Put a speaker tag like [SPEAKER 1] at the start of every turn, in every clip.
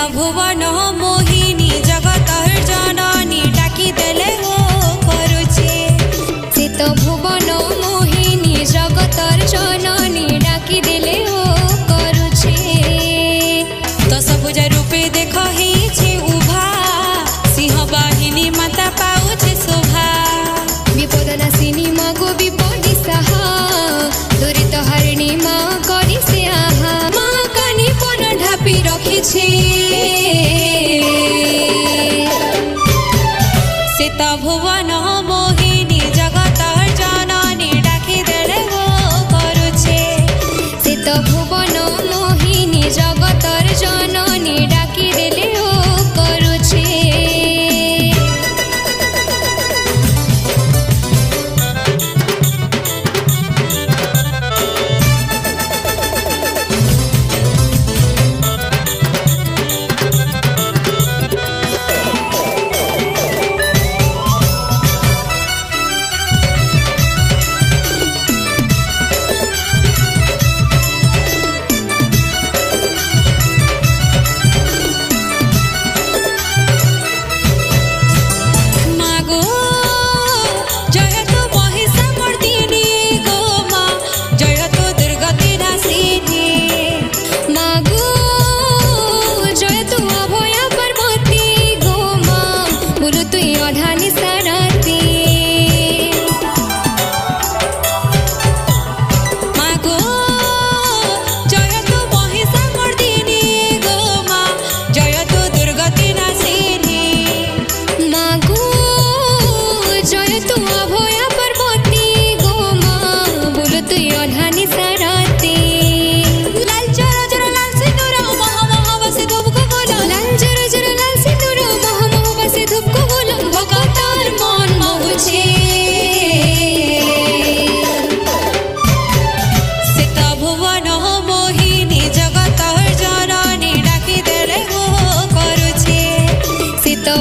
[SPEAKER 1] भुवन मोहिनी जगतर जननी डाकी देले हो करुचे
[SPEAKER 2] सीत भुवन मोहिनी जगतर जननी डाकी देले हो करुचे
[SPEAKER 1] दशभुज रूपे देख हे उभा सिंह बाहिनी माता पाउछे शोभा
[SPEAKER 2] विपद नाशिनी माँ गो विपदी साहा दुरित हरिणी माँ करी से आहा
[SPEAKER 1] माँ कानी पन ढापी रखिछे सीत भुवन मोहिनी जगतर जननी डाकी देले हो करुचे
[SPEAKER 2] सीत भुवन मोहिनी जगतर जननी डाकी देले हो करुचे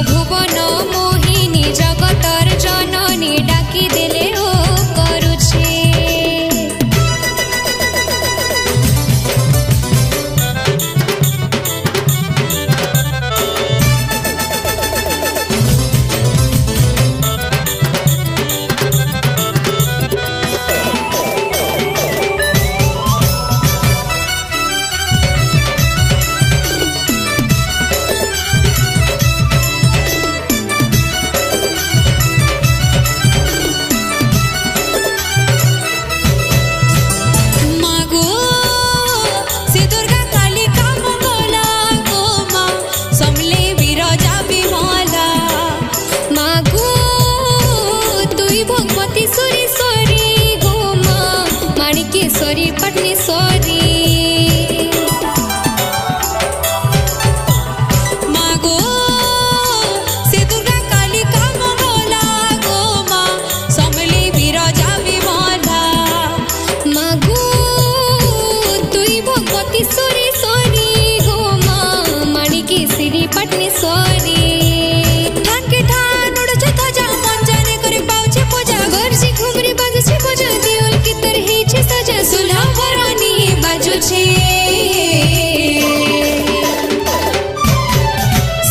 [SPEAKER 2] भुवन मोहिनी जगतर जननी डाकी देले हो करुचे माणिकेश्वरी पटनेश्वरी
[SPEAKER 1] मागो से दुर्गा कालिका मंगला गो माँ समले विरजा विमला
[SPEAKER 2] मागो तुई भगवती सुरेश्वरी गो माँ माणिकेश्वरी पटनेश्वरी
[SPEAKER 1] ठानके ठान उड़छे ध्वजा मंजाने करे पाउछे पूजा
[SPEAKER 2] गरजी घुमरी बाजछे पूजा देवल की तरह छे सजा
[SPEAKER 1] सुलह वरानी बाजू छे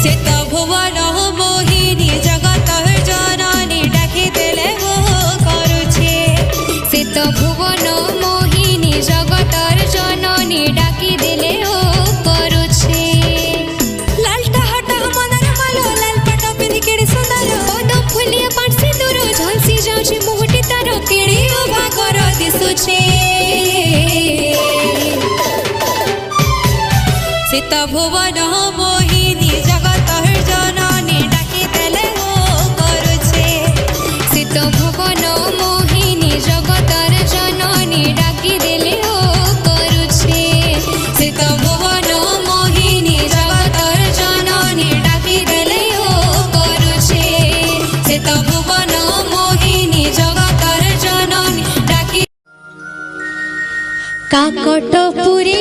[SPEAKER 1] सीत भुवन मोहिनी जगतर जननी डाकी देले हो करुचे
[SPEAKER 2] सीत भुवन मोहिनी जगतर जननी डाकी देले हो करुचे
[SPEAKER 1] लाल टहटा मदन मालो लाल पट पिंधि केड़ी सुंदर
[SPEAKER 2] पद फुलिया पाट सिंदूर झलसी जाउछे मुहटी तार
[SPEAKER 1] केड़ी उभा कर दिसुछे सीत भुवन मोहिनी जगतर जननी डाकी देले हो करुचे
[SPEAKER 2] सीत भुवन मोहिनी जगतर जननी डाकी देले हो करुचे
[SPEAKER 1] सीत भुवन मोहिनी जगतर जननी डाकी देले हो करुचे सीत भुवन मोहिनी जगतर जननी डाकी
[SPEAKER 2] काकटपुरे